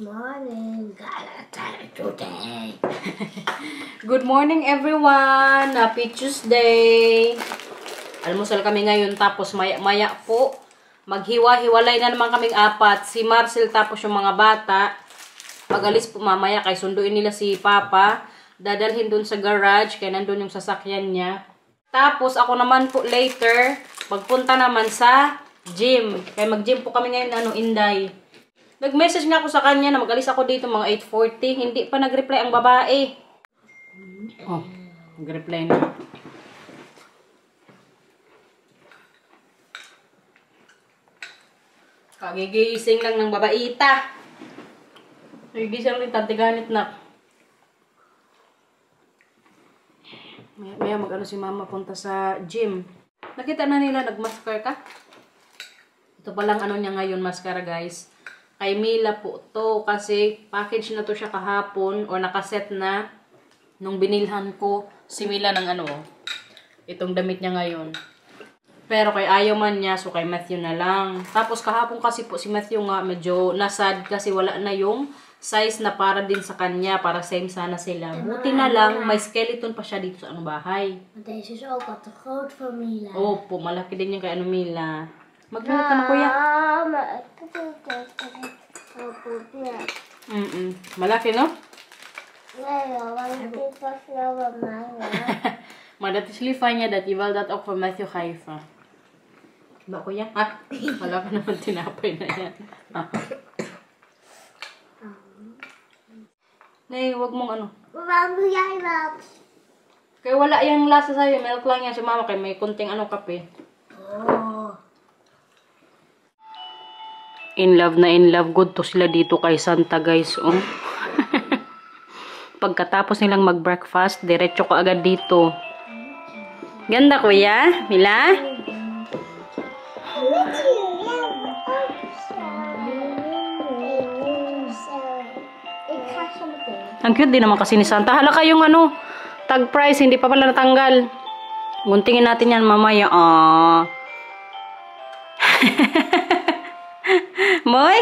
Morning. Gala tayo today. Good morning everyone. Happy Tuesday. Almusal kami ngayon tapos maya po maghiwa-hiwalay na naman kaming apat. Si Marcel tapos yung mga bata. Magalis po mamaya kay sunduin nila si Papa. Dadalhin dun sa garage kaya nandun yung sasakyan niya. Tapos ako naman po later magpunta naman sa gym. Kaya mag-gym po kami ngayon Inday. Nag-message nga ako sa kanya na mag-alis ako dito mga 8:40. Hindi pa nag-reply ang babae. Oh, nag-reply na. Kagigising lang ng babaita. Nagigising rin tatiganit na. Maya mag-ano si mama punta sa gym. Nakita na nila nag-mascara ka? Ito palang ano niya ngayon mascara guys. Kay Mila po to kasi package na to siya kahapon or nakaset na nung binilhan ko si Mila ng itong damit niya ngayon. Pero kay ayaw man niya so kay Matthew na lang. Tapos kahapon kasi po si Matthew nga medyo nasad kasi wala na yung size na para din sa kanya para same sana sila. Buti na lang may skeleton pa siya dito sa bahay. Deze is ook wat te groot voor Mila. Opo, malaki din yung kay Mila. Magbilat ka na kuya. Malaki, no? Maar dat is lief van je dat je wel dat ook voor Matthew geven. Ba kuya? Malaki naman tinapay na yan. Nay, wag mong Waarom doe jij dat? Kaya wala yung lasa sa'yo. Milk lang yan si mama kaya may kunting kape. Oh. In love, good to sila dito kay Santa guys, oh. Pagkatapos nilang mag-breakfast, diretso ko agad dito. Ganda kuya, Mila? Ang cute din naman kasi ni Santa. Hala kayong tag price, hindi pa pala natanggal. Guntingin natin yan mamaya. Moy?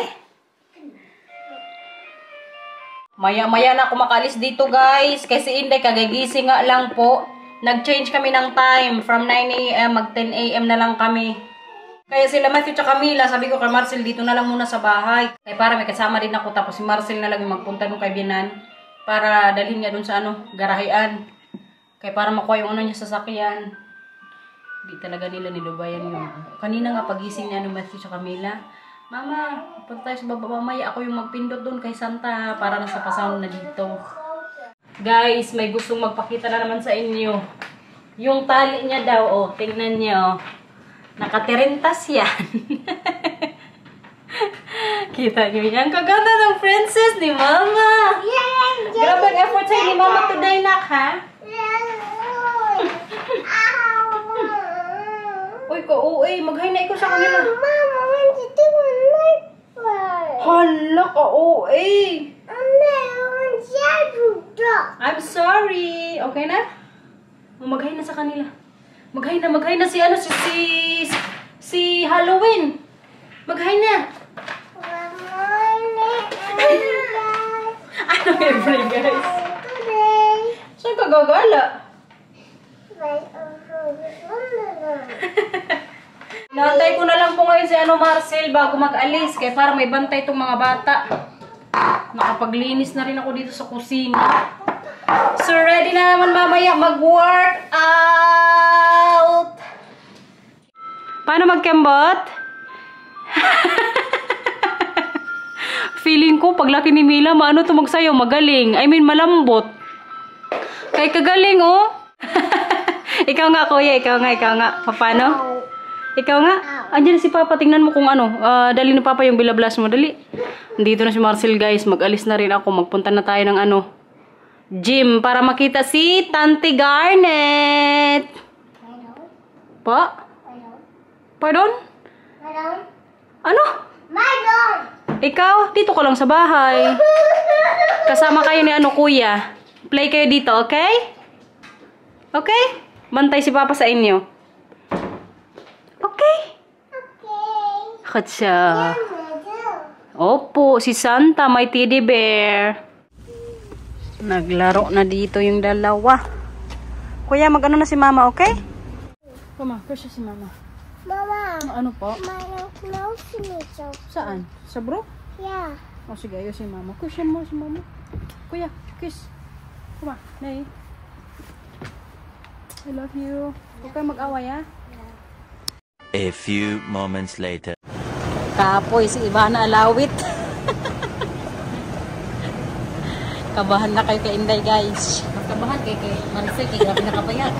Maya-maya na ako makalis dito guys. Kasi Inday kagagising nga lang po. Nag-change kami ng time. From 9 AM mag 10 AM na lang kami. Kaya sila Matthew tsaka Mila, sabi ko kay Marcel dito na lang muna sa bahay. Kaya para may kasama din ako. Tapos si Marcel na lang yung magpunta nung kay Binan. Para dalhin niya dun sa garahean. Kaya para makuha yung niya sasakyan. Hindi talaga nila nilubayan yun. Kanina nga pagising niya ng Matthew tsaka Mila. Mama, punta tayo sa baba mamaya. Ako yung magpindot doon kay Santa para nasa pasaw na dito. Guys, may gustong magpakita na naman sa inyo. Yung tali niya daw, tingnan niyo. Nakatirintas yan. Kita niyo yan. Kaganda ng princess ni Mama. Grabe ang effort sa'yo ni Mama today, nak, ha? Uy, maghay na ikaw sa kanila. Hala ka, I'm sorry. Okay na? Maghay na sa kanila. Maghay na si Halloween. Maghay na. Ano every guys? Saan ka gagala? Nantay ko na lang po ngayon si Marcel bago mag-alis. Kaya para may bantay itong mga bata. Nakapaglinis na rin ako dito sa kusina. So ready na naman mamaya mag-work out. Paano magkembot? Feeling ko paglaki ni Mila maano to magsayo, magaling. I mean malambot. Kay kagaling Ikaw nga kuya, ikaw nga. Paano? Ikaw nga. Andiyan si Papa, tingnan mo kung dali ni Papa yung bilablas mo, dali. Dito na si Marcel guys, mag-alis na rin ako. Magpunta na tayo ng gym para makita si Tante Garnet. Pa? Pardon? Ano? Ikaw, dito ko lang sa bahay. Kasama kayo ni kuya. Play kayo dito, okay? Okay? Bantay si Papa sa inyo. Okay? Okay. Kutsa. Opo, si Santa may teddy bear. Naglaro na dito yung dalawa. Kuya, mag-ano na si Mama, okay? Kuma, kasi si Mama. Mama. Ano po? Mayroong close nito. Saan? Sa bro? Yeah. O sige, ayos si Mama. Kusyan mo si Mama. Kuya, kiss. Kuma, Nay. I love you. Huwag kayo mag-away, ha? A few moments later. Kapoy, si Ivana Alawit. Kabahan na kayo kay Inday, guys. Kabahan kay Maricel, kay grabe na kapayat.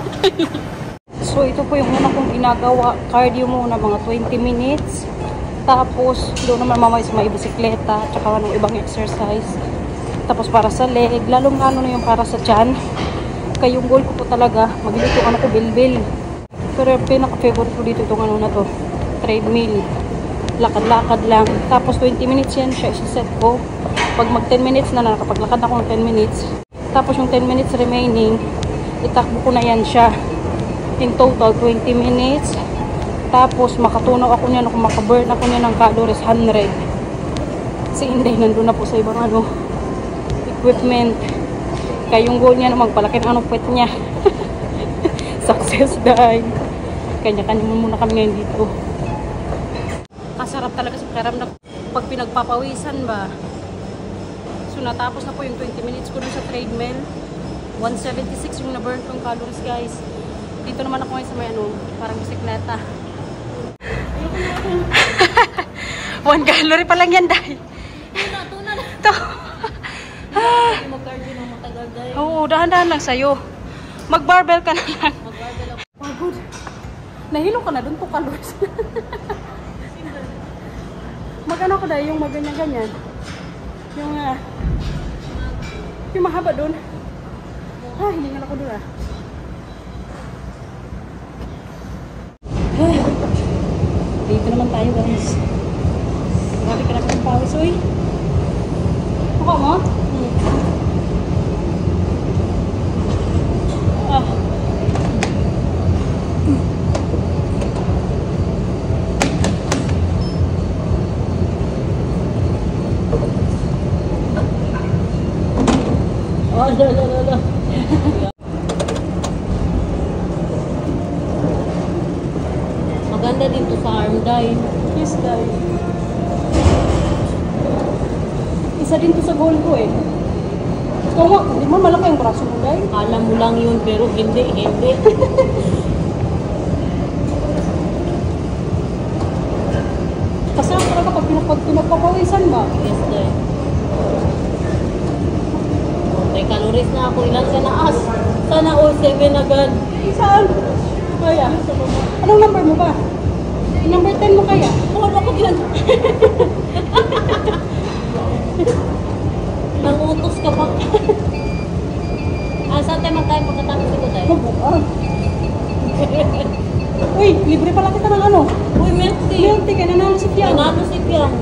So, ito po yung una kong ginagawa. Cardio muna, mga 20 minutes. Tapos, doon naman mamay sa may bisikleta, tsaka ng ibang exercise. Tapos, para sa leg, lalong-lalo na yung para sa tiyan. Kaya yung goal ko po talaga, maglito ano ko, bilbil. Pero pinaka-favorite ko dito itong ano na to, treadmill. Lakad-lakad lang. Tapos 20 minutes yan siya, isa-set ko. Pag mag 10 minutes na, nakapaglakad ako ng 10 minutes. Tapos yung 10 minutes remaining, itakbo ko na yan siya. In total, 20 minutes. Tapos makatunaw ako niyan, kung makaburn ako niyan ng calories, 100. Si Inday nandun na po sa ibang ano, equipment. Kaya yung goal niya na magpalaki ng anong puwet niya. Success dahil. Kanya-kanya muna kami ngayon dito. Kasarap talaga sa pakiramdam pag pinagpapawisan ba. So natapos na po yung 20 minutes ko dun sa treadmill. 176 yung na-burn kong calories, guys. Dito naman ako ngayon sa may ano, parang bisikleta. 1 calorie pa lang yan, dahil. Tuna na. Ito. Mag-cardio ng matagal dahil. Oo, dahan-dahan lang sa'yo. Mag-barbell ka na lang. Mag-barbell ako. Pagod. Nahilo ka na dun, 2 calories. Mag-ano ko dahil yung maganyan-ganyan. Yung mahaba dun. Hiningal ako dun Dito naman tayo, guys. Grabe ka na ka ng pawis, uy. Mukha mo? Lala. Maganda dito sa arm dye. Yes, dye. Isa din to sa goal ko eh. Ikaw nga, hindi mo malaki yung braso mo, dye. Alam mo lang yun, pero hindi. Kasi ang talaga pag pinagpapawisan ba? Yes, dye. 3 calories na ako. Ilan ka naas? Sana all 7 agad. Saan? Kaya? Anong number mo ba? Number 10 mo kaya? Ano ako yan? Nangutos ka pa. Saan tayo magkain pagkatapos ito tayo? Uy, libre pala kita ng ano? Uy, milk tea. Milk tea, kaya nanalo si Piang. Nanalo si Piang.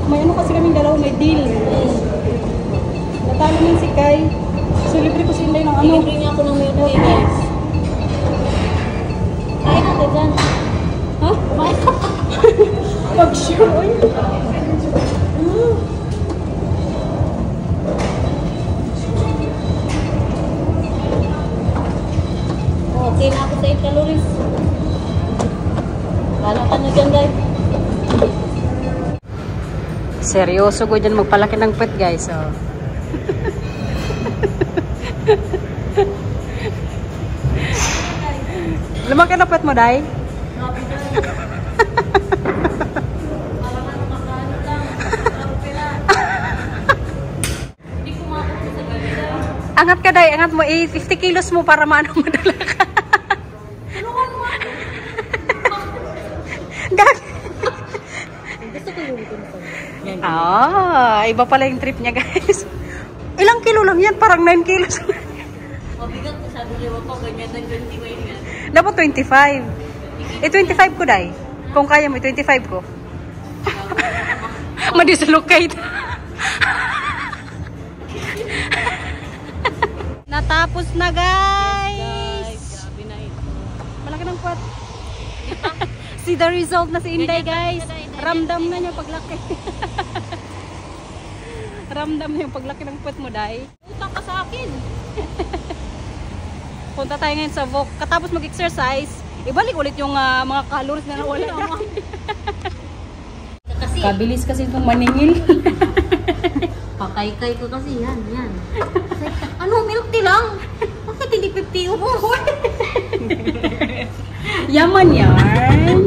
May ano kasi kaming dalawa, may deal. Natalo niya si Kai. So, libre ko si Inday ng ano. Libre niya ako ng milk tea, guys. Kain ka dyan. Ha? Kumain ka. Pag-sure, uy. Okay na ako sa 8 calories. Wala ka na dyan, guys. Seryoso ko dyan magpalaki ng pet, guys. Oh. Lumaki na pet mo, Day? Grabe na. Parang ano, makaano lang. Okay lang. Hindi kumakot ko sa gabi, guys. Angat ka, Day. Angat mo. 50 kilos mo para maano madala ka. Gusto ko yung pinsan. Iba pala yung trip niya, guys. Ilang kilo lang yan? Parang 9 kilos. Mabigat ko sabi niya ko, ganyan na 20 may yan. Dapat 25. 25 ko, Day. Kung kaya mo, 25 ko. Madislocate. Natapos na, guys. Grabe na ito. Malaki ng kwat. See the result na si Inday, guys. Ramdam na niya paglaki. Ramdam na yung paglaki ng puwet mo, Day. Utang ka sa akin. Punta tayo ngayon sa Vogue. Katapos mag-exercise, ibalik ulit yung mga calories na nawala. Kasi, Kabilis kasi itong maningil. pakaykay ko kasi yan. Ano, milk tea lang? Bakit hindi 50 mo? Yaman yan.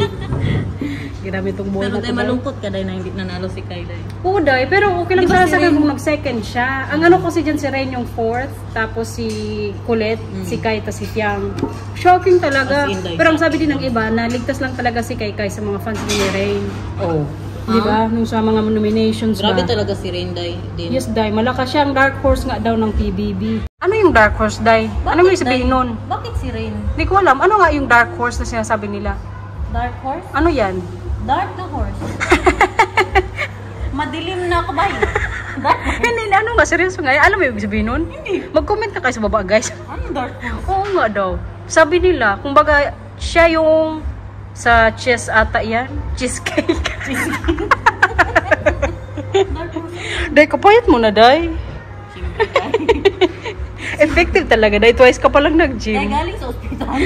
Grabe itong boy Pero na dahil to. malungkot ka dahil na hindi nanalo si Kyle. Oo, Day. Pero okay lang Di ba sana si sa akin Rain? kung nag-second siya. Ang ano kasi dyan si Rain yung 4th, tapos si Colette, si Kai, tapos si Tiang. Shocking talaga. As in, Day. Pero ang sabi din ng iba, na ligtas lang talaga si Kai sa mga fans ni Rain. Oh. Di ba? Nung sa mga nominations Grabe ba? talaga si Renday din. Yes, Day. Malakas siya. Ang dark horse nga daw ng PBB. Ano yung dark horse, Day? Ano mo yung sabihin nun? Bakit si Rain? Hindi ko alam. Ano nga yung dark horse na sinasabi nila? Dark horse? Ano yan? Dark the horse. Madilim na kabay. Hindi, ano nga? Seryoso nga. Alam mo yung sabihin nun? Hindi. Mag-comment na kayo sa baba, guys. Ano dark horse? Oo nga daw. Sabi nila, kumbaga, siya yung sa chess ata yan. Cheesecake. Day, kapayat mo na, Day. Effective talaga, Day. Twice ka palang Dahil nag-gym. galing sa ospital.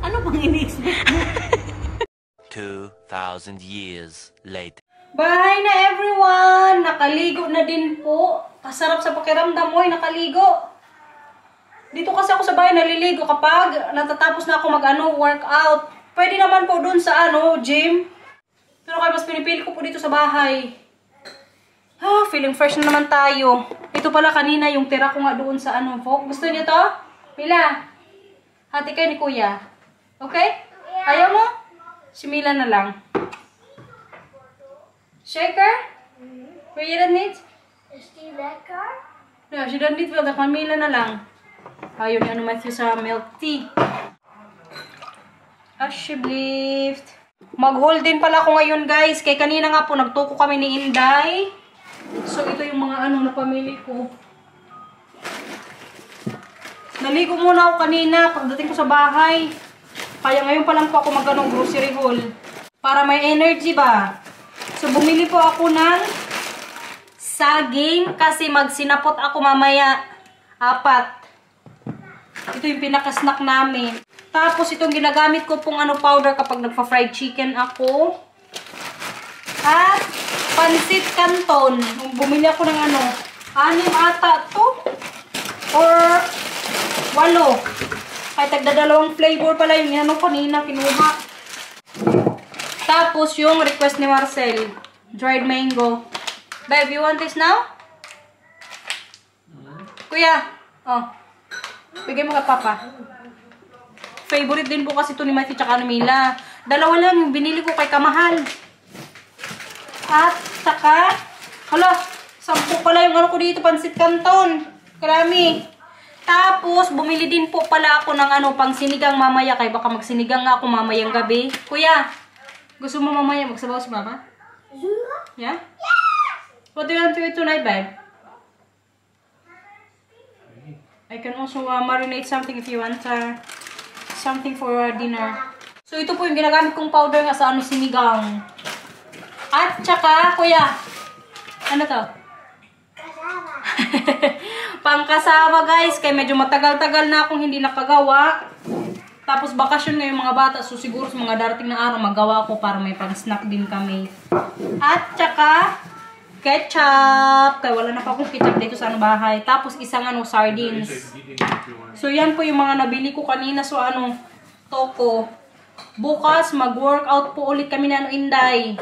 Ano pang ini-expect mo? 2,000 years later. Bye na, everyone! Nakaligo na din po. Kasarap sa pakiramdam mo, nakaligo. Dito kasi ako sa bahay naliligo kapag natatapos na ako workout. Pwede naman po dun sa gym. Pero kaya mas pinipili ko po dito sa bahay. Feeling fresh na naman tayo. Ito pala kanina yung tira ko nga doon sa Vogue. Gusto niyo to? Mila, hati kayo ni Kuya. Okay? Ayaw mo? Si Mila na lang. Shaker? Kuya don't need? Is die lekker? No, she don't need milk. Mila na lang. Ayaw ni Matthew sa milk tea. Ashiblift. Mag-hold din pala ako ngayon, guys. Kaya kanina nga po, nagtuko kami ni Inday. So, ito yung mga na pamili ko. Naligo muna ako kanina pagdating ko sa bahay. Kaya ngayon pa lang po ako grocery haul. Para may energy ba? So, bumili po ako ng saging kasi magsinapot ako mamaya. 4. Ito yung pinaka-snack namin. Tapos, itong ginagamit ko pong powder kapag nagpa-fried chicken ako. At, pansit canton. Bumili ako ng 6 ata to. Or, 8. Kahit tagdadalawang flavor pala yung kanina kinuha. Tapos, yung request ni Marcel. Dried mango. Babe, you want this now? Kuya, bigay mo kay Papa. Favorite din po kasi ito ni Matthew tsaka ni Mila. 2 lang yung binili ko kay Kamahal. At saka, 10 pala yung ko dito, pansit canton. Karami. Tapos, bumili din po pala ako ng pang sinigang mamaya. Kaya baka magsinigang nga ako mamayang gabi. Kuya, gusto mo mamaya magsabaw si Mama? Yeah? What do you want to eat tonight, babe? I can also marinate something if you want something for dinner. So, ito po yung ginagamit kong powder nga sa sinigang. At saka, kuya, ano to? Kasama. Pangkasama, guys. Kaya medyo matagal-tagal na akong hindi nakagawa. Tapos, bakasyon ngayong mga bata. So, siguro sa mga darating na araw, magawa ko para may pang-snack din kami. At saka, ketchup. Kaya wala na pa akong ketchup dito sa bahay. Tapos, isang sardines. So, yan po yung mga nabili ko kanina. So, toko. Bukas, mag-workout po ulit kami na Inday.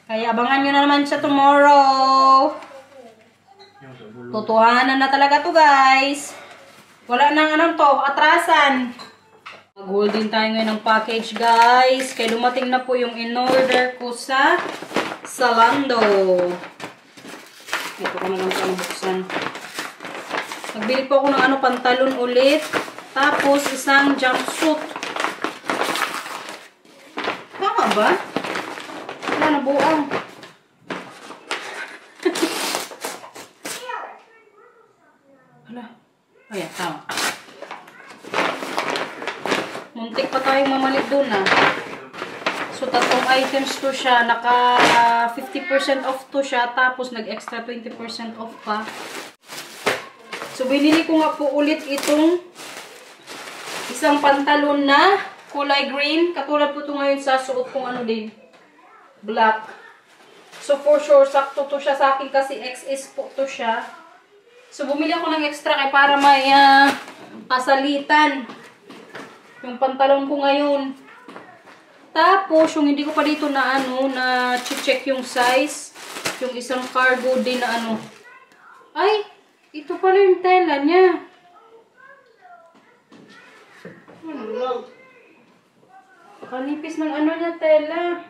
Kaya, abangan nyo na naman siya tomorrow. Totohanan na talaga to, guys. Wala nang atrasan. Mag-hold din tayo ngayon ng package, guys. Kaya dumating na po yung in-order ko sa Zalando. Ito ko na lang sa buksan. Nagbili po ako ng pantalon ulit. Tapos, isang jumpsuit. Tama ba? Wala na buang. Hala. Ayan, tama. Muntik pa tayong mamalit doon, So, tatlong items to siya. Naka 50% off to siya. Tapos, nag-extra 20% off pa. So, binili ko nga po ulit itong isang pantalon na kulay green. Katulad po ito ngayon sa suot kong ano din. Black. So, for sure, sakto to siya sa akin kasi XS po to siya. So, bumili ako ng extra kay para may pasalitan. Yung pantalon ko ngayon. Tapos, yung hindi ko pa dito na na check yung size. Yung isang cargo din na Ay, ito pala yung tela niya. Ano lang. Kanipis ng niya tela.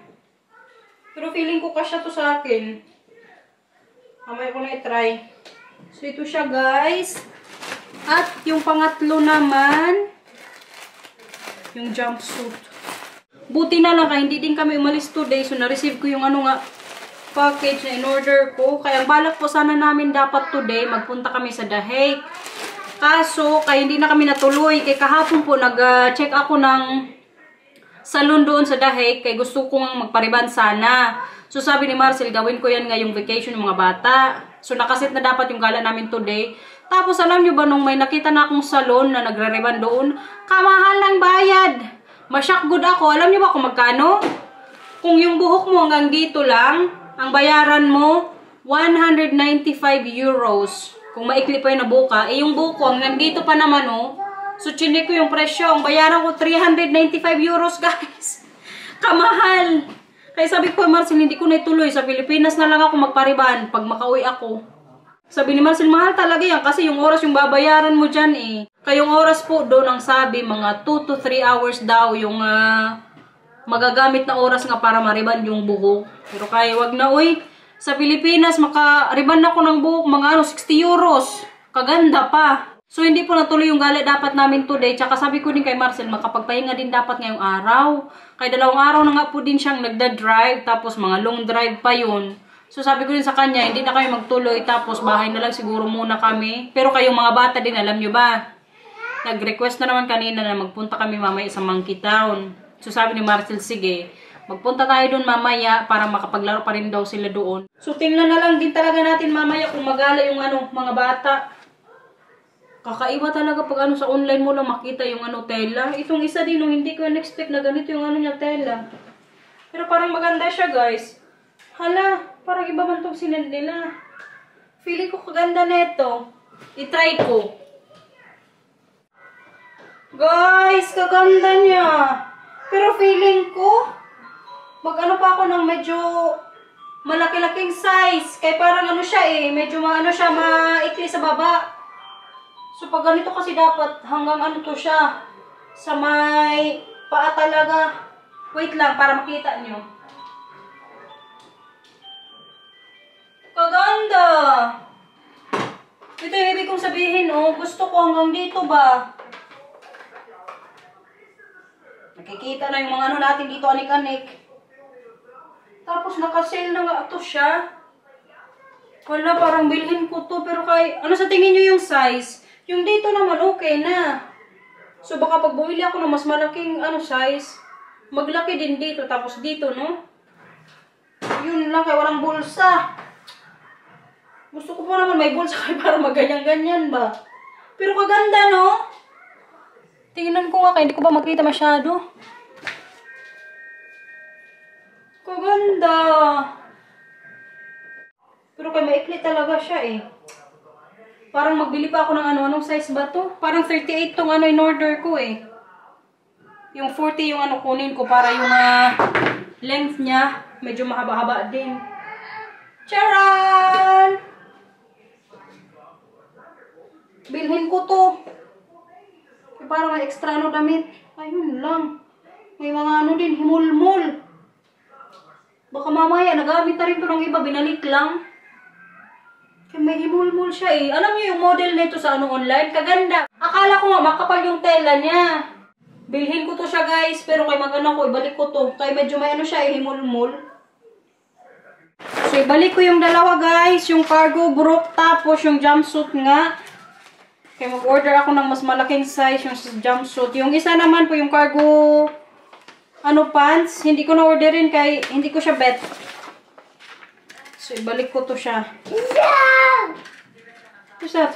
Pero feeling ko kasya to sa akin. Mamaya ko na i-try. So, ito siya guys. At yung pangatlo naman, yung jumpsuit. Buti na lang hindi din kami umalis today. So, na-receive ko yung package na in-order ko. Kaya ang balak po sana namin dapat today, magpunta kami sa The Hague. Kaso, kaya hindi na kami natuloy. Kaya kahapon po, nag-check ako ng salon doon sa The Hague. Kaya gusto ko nga magpariban sana. So, sabi ni Marcel, gawin ko yan ngayong vacation ng mga bata. So, nakaset na dapat yung gala namin today. Tapos, alam nyo ba, nung may nakita na akong salon na nagre-riban doon, kamahal ng bayad. Masyak good ako. Alam niyo ba kung magkano? Kung yung buhok mo hanggang dito lang, ang bayaran mo, 195 euros. Kung maikli pa yung nabuka, yung buhok ko hanggang dito pa naman, So, chinik ko yung presyo. Ang bayaran ko, 395 euros, guys. Kamahal. Kaya sabi ko, Marcel, hindi ko na ituloy. Sa Pilipinas na lang ako magpariban pag makauwi ako. Sabi ni Marcel, mahal talaga yan kasi yung oras yung babayaran mo dyan Kayong oras po doon ang sabi, mga 2 to 3 hours daw yung magagamit na oras nga para mariban yung buhok. Pero kaya wag na, sa Pilipinas, makariban ako ng buhok, mga 60 euros. Kaganda pa. So, hindi po natuloy yung gala dapat namin today. Tsaka sabi ko din kay Marcel, makapagpahinga din dapat ngayong araw. Kaya 2 araw na nga po din siyang nagda-drive, tapos mga long drive pa yun. So, sabi ko din sa kanya, hindi na kami magtuloy, tapos bahay na lang siguro muna kami. Pero kayong mga bata din, alam nyo ba? Nag-request na naman kanina na magpunta kami mamaya sa Monkey Town. So, sabi ni Marcel, sige, magpunta tayo doon mamaya para makapaglaro pa rin daw sila doon. So, tingnan na lang din talaga natin mamaya kung magala yung mga bata. Kakaiba talaga pag sa online mo lang makita yung tela. Itong isa din, hindi ko in-expect na ganito yung niya tela. Pero parang maganda siya, guys. Hala, parang iba man itong sinend nila. Feeling ko kaganda neto. I-try ko. Guys, kaganda niya. Pero feeling ko, pa ako ng medyo malaki-laking size. Kaya parang siya medyo siya, maikli sa baba. So, pag ganito kasi dapat hanggang to siya. Sa may paa talaga. Wait lang, para makita nyo. Kaganda! Ito yung ibig kong sabihin, gusto ko hanggang dito ba? Nakikita na yung mga natin dito, anik-anik. Tapos nakasale na nga ito siya. Wala, parang bilhin ko to. Pero sa tingin nyo yung size? Yung dito naman, okay na. So, baka pag bumili ako ng mas malaking size, maglaki din dito. Tapos dito, no? Yun lang, kaya walang bulsa. Gusto ko pa naman may bulsa kaya para maganyan-ganyan ba. Pero kaganda, no? Tingnan ko nga kaya hindi ko ba makita masyado. Kaganda. Pero kaya maikli talaga siya Parang magbili pa ako ng anong size ba to? Parang 38 tong in-order ko Yung 40 yung kunin ko para yung length niya medyo mahaba-haba din. Charan! Bilhin ko to. Parang may extra damit. Ayun lang. May mga din, himulmul. Baka mamaya, nagamit na rin to ng iba, binalik lang. Kaya may himulmul siya Alam niyo yung model nito sa online? Kaganda. Akala ko nga, makapal yung tela niya. Bilhin ko to siya guys, pero kay ko, ibalik ko to. Kaya medyo may siya himulmul. So, ibalik ko yung dalawa guys. Yung cargo brook, tapos yung jumpsuit nga. Kaya mag-order ako ng mas malaking size yung jumpsuit. Yung isa naman po yung cargo Ano pants? Hindi ko na-orderin kay hindi ko siya bet. So, ibalik ko to siya. What's up?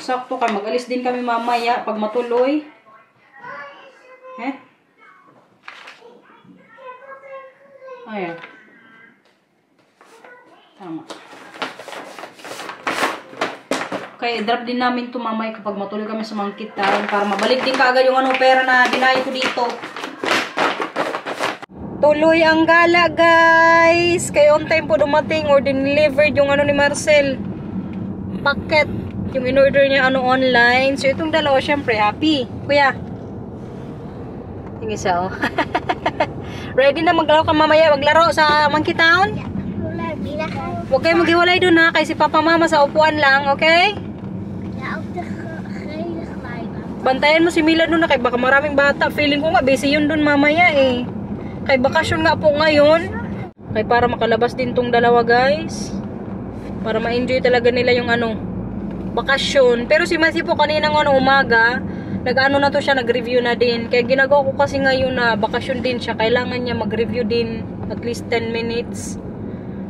Sakto ka. Mag-alis din kami mamaya pag matuloy. Ayan. Tama. Okay, drop din namin ito mamaya kapag matuloy kami sa Mangkit Town para mabalik din kaagad yung pera na dinayo ko dito. Tuloy ang gala, guys. Kaya on time po dumating or delivered yung ni Marcel. Packet. Yung in-order niya online. So, itong dalawa, syempre, happy. Kuya. Yung isa, oh. Ready na maglaro ka mamaya? Maglaro sa Monkey Town? Huwag kayo maghiwalay dun, ha? Kasi si Papa Mama sa upuan lang, okay? Bantayan mo si Mila dun na kay baka maraming bata. Feeling ko nga busy yun dun mamaya eh. Kay bakasyon nga po ngayon. Kay para makalabas din tong dalawa, guys. Para ma-enjoy talaga nila yung bakasyon. Pero si Matthew po kaninang umaga, nag-ano na to siya, nag-review na din. Kaya ginagawa ko kasi ngayon na bakasyon din siya. Kailangan niya mag-review din at least 10 minutes.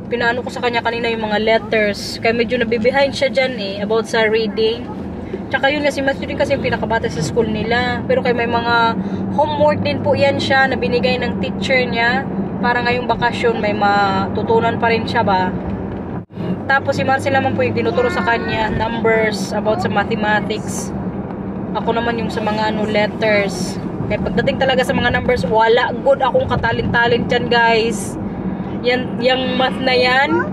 Pinaano ko sa kanya kanina yung mga letters. Kaya medyo nabibehind siya dyan eh, about sa reading. Tsaka yun nga si Matthew din kasi yung pinakabata sa school nila. Pero kaya may mga homework din po yan siya na binigay ng teacher niya. Para ngayong bakasyon may matutunan pa rin siya ba. Tapos si Marcel naman po yung tinuturo sa kanya, numbers, about sa mathematics. Ako naman yung sa mga letters. Kaya pagdating talaga sa mga numbers, wala good akong katalent-talent dyan, guys. Yung math na yan,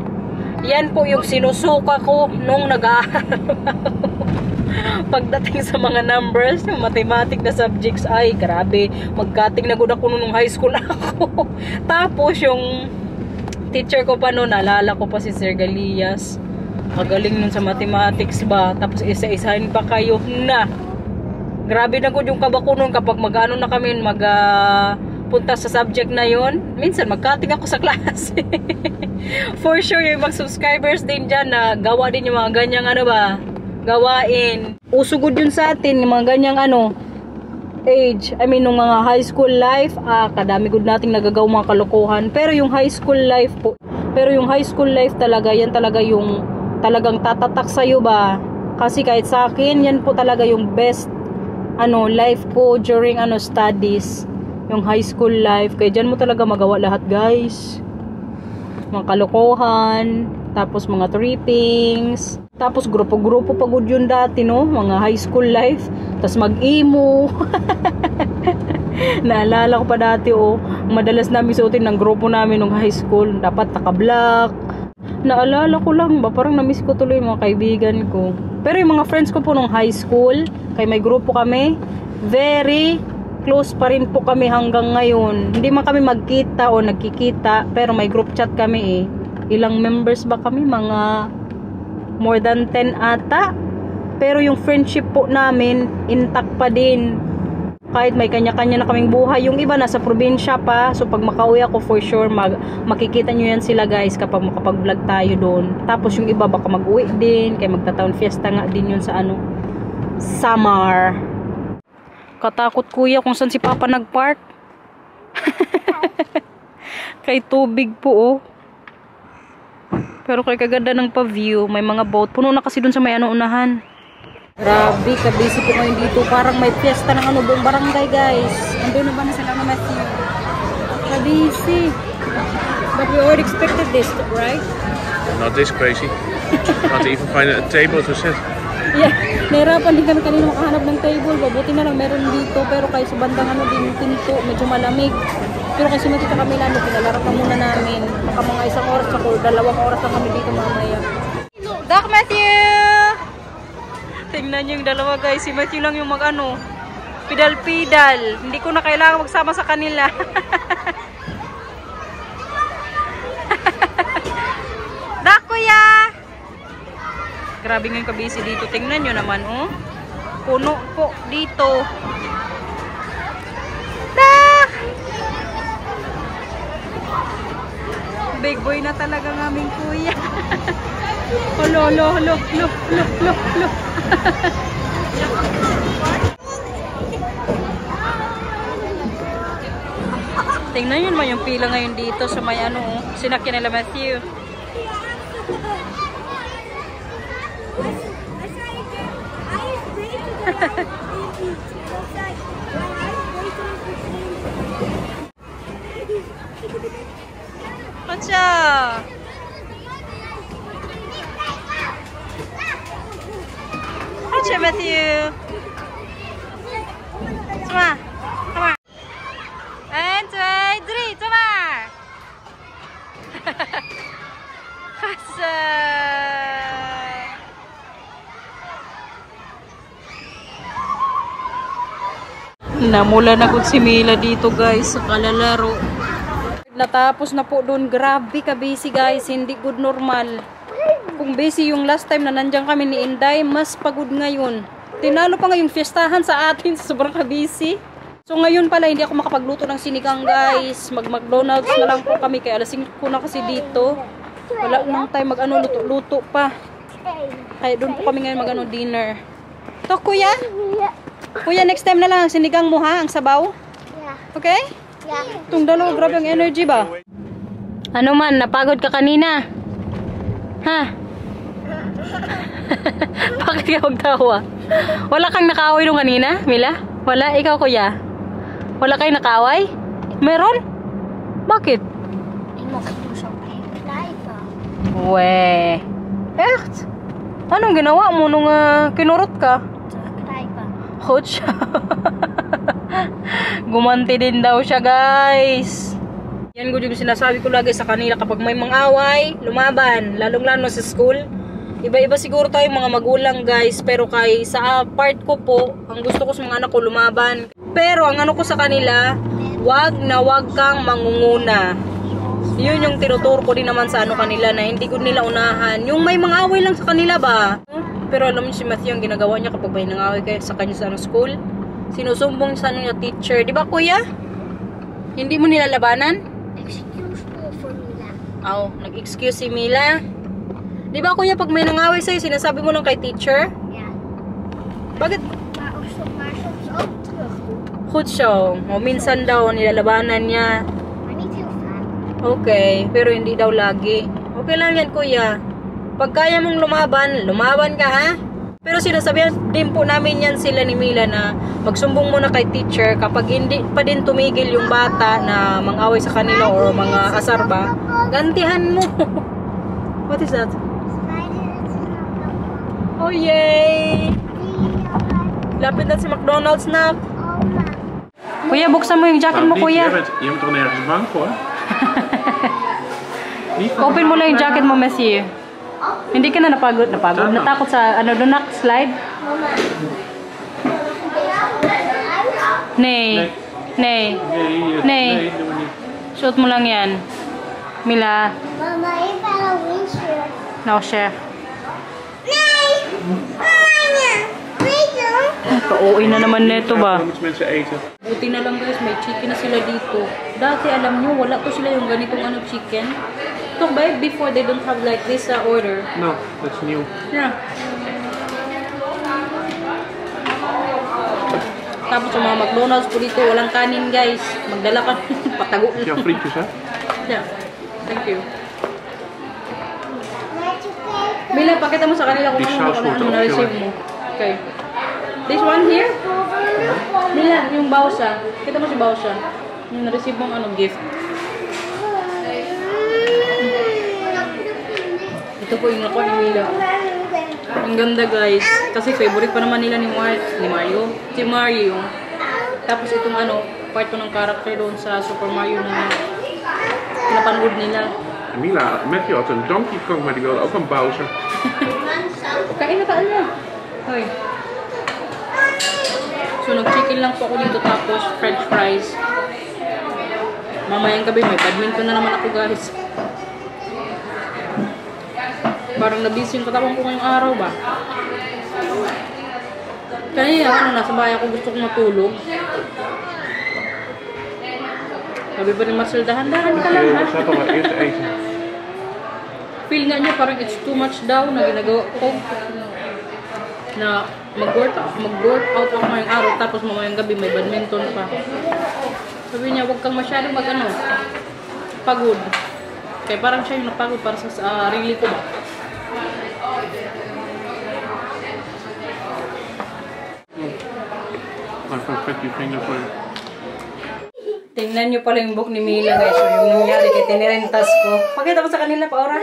yan po yung sinusuka ko nung nag-aaral. Pagdating sa mga numbers, yung mathematics na subjects, ay grabe, magkating na good ako nung high school ako. Tapos yung teacher ko pa noon, naalala ko pa si Sir Galias. Magaling nun sa mathematics ba. Tapos isa-isahin pa kayo na. Grabe na good yung kabako nun kapag mag-ano na kami, punta sa subject na yon. Minsan magkating ako sa klase. For sure, yung mga subscribers din dyan na gawa din yung mga ganyang gawain. Usugod yun sa atin, yung mga ganyang age. I mean, nung mga high school life, kadami good nating nagagawa mga kalokohan. Pero yung high school life talaga, yan talaga yung talagang tatatak sa'yo ba. Kasi kahit sa akin, yan po talaga yung best life ko during studies. Yung high school life. Kaya dyan mo talaga magawa lahat, guys. Mga kalokohan, tapos mga trippings, tapos grupo-grupo pagod yun dati, no? Mga high school life. Tapos mag-emo. Naalala ko pa dati, madalas namin suotin ng grupo namin nung high school. Dapat naka-black. Naalala ko lang ba, parang na-miss ko tuloy yung mga kaibigan ko. Pero yung mga friends ko po nung high school, kaya may grupo kami, very close pa rin po kami hanggang ngayon. Hindi man kami magkita o nagkikita, pero may group chat kami eh. Ilang members ba kami? Mga more than 10 ata. Pero yung friendship po namin, intact pa din. Kahit may kanya-kanya na kaming buhay. Yung iba nasa probinsya pa. So pag makauwi ako, for sure, makikita nyo yan sila, guys, kapag makapag-vlog tayo doon. Tapos yung iba baka mag-uwi din. Kaya magtataon fiesta nga din yun sa Samar. Katakot kuya kung saan si Papa nagpark. Kay tubig po, Pero kay kaganda ng pa-view, may mga boat. Puno na kasi dun sa may unahan. Grabe, kabisi po ngayon dito. Parang may fiesta ng buong barangay, guys. Andun na ba na sila na Matthew? Kabisi. But we already expected this, right? Not this crazy. Not even find a table to sit. Yeah, nahirapan din kami kanina makahanap ng table. Buti na lang meron dito. Pero kayo sa bandang din pinto, medyo malamig. Pero kasi matita kami lalo, pinalarap pa muna namin. Baka mga 1 oras ako, 2 oras lang kami dito mamaya. Doc Matthew! Tingnan nyo yung dalawa, guys. Si Matthew lang yung pidal-pidal. Hindi ko na kailangan magsama sa kanila. Doc, kuya! Grabe nga yung kabisi dito. Tingnan nyo naman, puno po dito. Doc! Big boy na talaga ng aming kuya. Halo. Tingnan yun mo yung pila ngayon dito sa may ano, sinakyan nila Matthew. Pacha! Pacha, Matthew! Come on! Come on! 1, 2, 3, come on! Pacha! Namula na gud si Mila dito guys sa kalalaro. Natapos na po doon. Grabe ka busy guys. Hindi good normal. Kung busy yung last time na nandiyan kami ni Inday, mas pagod ngayon. Tinalo pa ngayong fiestahan sa atin. Sobrang ka busy. So ngayon pala hindi ako makapagluto ng sinigang guys. Mag-McDonald's na lang po kami. Kaya alas 5 na kasi dito. Wala nang time mag-ano, luto-luto pa. Kaya doon po kami ngayon mag-ano dinner. To kuya? Kuya, next time na lang ang sinigang mo ha, ang sabaw. Yeah. Okay? Yeah. Itong dalawa, grabe ang energy ba? Ano man, napagod ka kanina? Ha? Bakit ka magtawa? Wala kang nakaaway nung kanina, Mila? Wala? Ikaw kuya? Wala kang nakaaway? Meron? Bakit? Ik mocht toen zo knijpen. Weh. Echt? Anong ginawa mo nung kinurot ka? Knijpen. Coach. Gumanti din daw siya guys. Yan ko yung sinasabi ko lagi sa kanila kapag may mga away, lumaban, lalong-lalo sa school. Iba-iba siguro tayo mga magulang guys, pero kay sa part ko po, ang gusto ko sa mga anak ko lumaban. Pero ang ano ko sa kanila, wag kang mangunguna. Yun yung tinuturo ko din naman sa ano kanila na hindi ko nila unahan. Yung may mga away lang sa kanila ba? Pero alam niyo si Matthew ang ginagawa niya kapag may nangaway kayo sa kanya sa school. Sinusumbong sa niya teacher. Di ba kuya? Hindi mo nilalabanan? Excuse me for Mila. Oh, nag-excuse si Mila. Di ba kuya pag may nangaway sa'yo, sinasabi mo lang kay teacher? Ja. Bakit? Maar soms ook terug doen. Goed siya. O minsan daw nilalabanan niya. Maar niet heel vaak. Okay, pero hindi daw lagi. Okay lang yan kuya. Pag kaya mong lumaban ka ha? Pero sinasabihan din po namin yan sila ni Mila na magsumbong muna kay teacher kapag hindi pa din tumigil yung bata na mang-away sa kanila or mga asar ba, gantihan mo. What is that? Oh yay! Lapit na si McDonald's na. Kuya, buksan mo yung jacket mo kuya. Je bent toch nergens bang voor? Open mo lang yung jacket mo, Messi. Hindi ka na napagod. Natakot sa ano, do not slide. Nay. Nee, Nee. doen we niet. Suot mo lang yan. Mila. Mama, ik ben een windshield. No, chef. Nee! Mama, weet je? Pa-uwi na naman neto ba? Moeten mensen eten? Buti na lang guys, may chicken na sila dito. Dati alam nyo, wala to sila yung ganitong ano chicken. So, before they don't have like this order. No, that's new. Yeah. Tapos sa mga McDonald's po dito, walang kanin guys. Magdala ka, patago. Ja, frietjes hè? Yeah. Thank you. Laat je kijken. Mila, pakita mo sa kanila kung Die ano saus na wordt er na-receive ook mo. Okay. This one here? Mila, yung bawsa. Kita mo si bawsa. Yung na-receive mong ano, gift. Ito po yung nakuha ni Mila. Ang ganda guys. Kasi favorite pa naman nila ni Mario. Si Mario. Tapos itong ano, part ko ng character doon sa Super Mario na pinapanood nila. Mila, Matthew had een Donkey Kong, maar die wilde ook een Bowser. Kain na niya. Hoy. So nag-chicken lang po ako dito tapos french fries. Mamayang gabi may badminton na naman ako guys. Parang nabisi yung katawan ko ngayong araw ba? Kanina ano, nasa bahay ako gusto kong matulog. Sabi pa ni Marcel, dahan-dahan ka lang ha. Zat al maar eerst eten. Feel nga niya parang it's too much daw na ginagawa ko. Na mag-workout ako ngayong araw tapos mamayang gabi may badminton pa. Sabi niya, huwag kang masyadong pagod. Kaya parang siya yung napagod para sa sarili ko ba. Perfect yung finger for you. Tingnan niyo pala yung book ni Mila guys. So, yung nangyari kay tinirentas ko. Pakita mo sa kanila pa, Ora.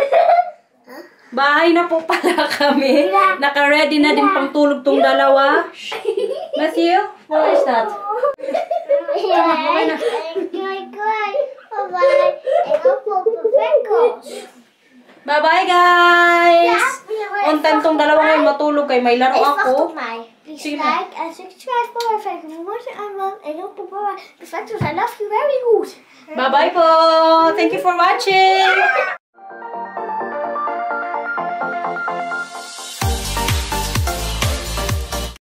Bahay na po pala kami. Naka-ready na din pang tulog tong dalawa. Matthew, what is that? Yeah. Bye-bye. Ikaw po, perfectos. Bye-bye guys! On time tong dalawa ngayon matulog kay may laro ako. Please Sige. like and subscribe for perfect. Ikaw po, perfectos. I love you very good. Bye-bye po! Thank you for watching!